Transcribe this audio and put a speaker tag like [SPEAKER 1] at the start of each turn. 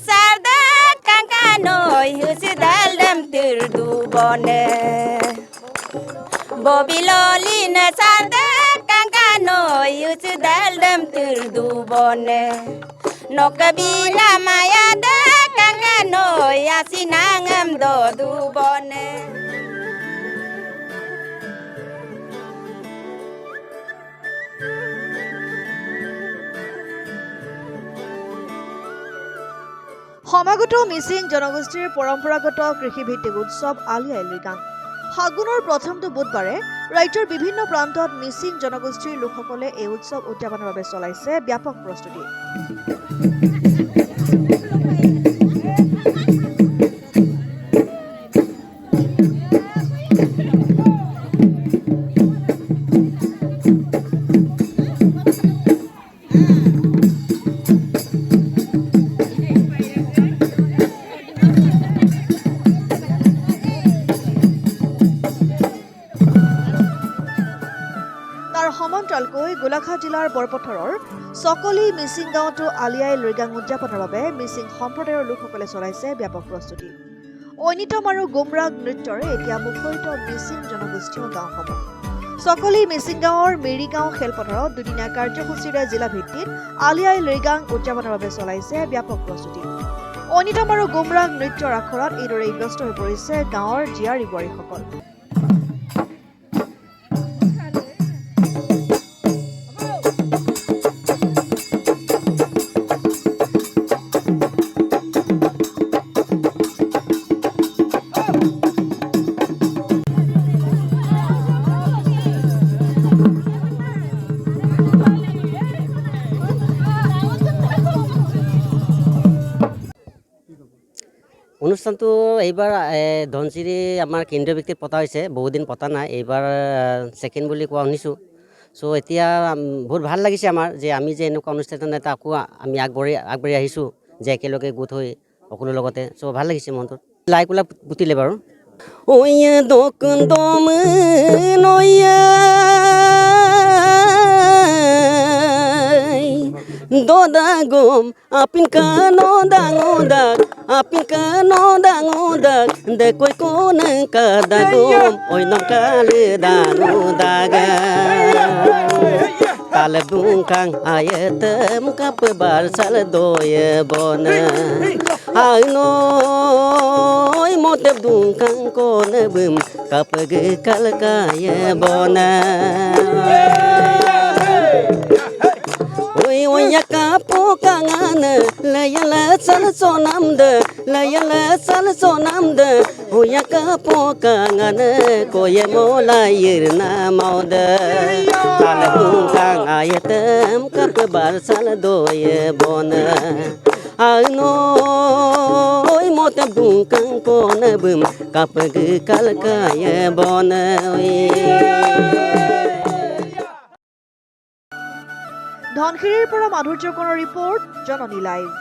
[SPEAKER 1] sarda kankanoi husidaldam tirdubone bobilolina sarda kankanoi husidaldam tirdubone nokabina mayada kankanoi asinangam dodubone
[SPEAKER 2] সমাগত মিচিং জনগোষ্ঠীৰ পৰম্পৰাগত কৃষিভিত্তিক উৎসৱ আলি আই লৃগাং ফাগুনৰ প্ৰথমটো বুধবাৰে ৰাজ্যৰ বিভিন্ন প্ৰান্তত মিচিং জনগোষ্ঠীৰ লোকসকলে এই উৎসৱ উদযাপনৰ বাবে চলাইছে ব্যাপক প্ৰস্তুতি সমান্তৰালকৈ গোলাঘাট জিলাৰ বৰপথাৰৰ সকলি মিচিং গাঁৱতো আলি আই লৃগাং উদযাপনৰ বাবে মিচিং সম্প্ৰদায়ৰ লোকসকলে চলাইছে ব্যাপক প্ৰস্তুতি ঐনিতম আৰু গুমৰাগ নৃত্যৰে এতিয়া মুখৰিত মিচিং জনগোষ্ঠীয় গাঁওসমূহ সকলি মিচিং গাঁৱৰ মেৰিগাঁও খেলপথাৰত দুদিনীয়া কাৰ্যসূচীৰে জিলা ভিত্তিত আলি আই লৃগাং উদযাপনৰ বাবে চলাইছে ব্যাপক প্ৰস্তুতি ঐনিতম আৰু গুমৰাগ নৃত্যৰ আখৰাত এইদৰে ব্যস্ত হৈ পৰিছে গাঁৱৰ জীয়াৰী বোৱাৰীসকল
[SPEAKER 3] অনুষ্ঠানটো এইবাৰ ধনচিৰি আমাৰ কেন্দ্ৰীয় ভিত্তিত পতা হৈছে বহুদিন পতা নাই এইবাৰ ছেকেণ্ড বুলি কোৱা শুনিছোঁ চ' এতিয়া বহুত ভাল লাগিছে আমাৰ যে আমি যে এনেকুৱা অনুষ্ঠান এটা আকৌ আমি আগবাঢ়ি আহিছোঁ যে একেলগে গোট হৈ সকলোৰ লগতে চ' ভাল লাগিছে মনটোত লাই কোলা পুতিলে বাৰু ঐয়া দোকান দম নয়া dodagom apin kano dangodag apin kano dangodag de koi kona kadagom oi nam kale dangodaga tale bungkang ayatem kap bar sal doye bona ai no oi motep dungkang kona bum kap ge kal kaya bona Oya kapo kangana layala sal sonamde layala sal sonamde Oya kapo kangana koye molayir na maude Talabung kang ayatem kap bar sal doye bona Ano oy mote dung kang kona bum kap ge kal kaya bona
[SPEAKER 2] ধনশিৰিৰ পৰা মাধুৰ্যকৰৰ report জননী live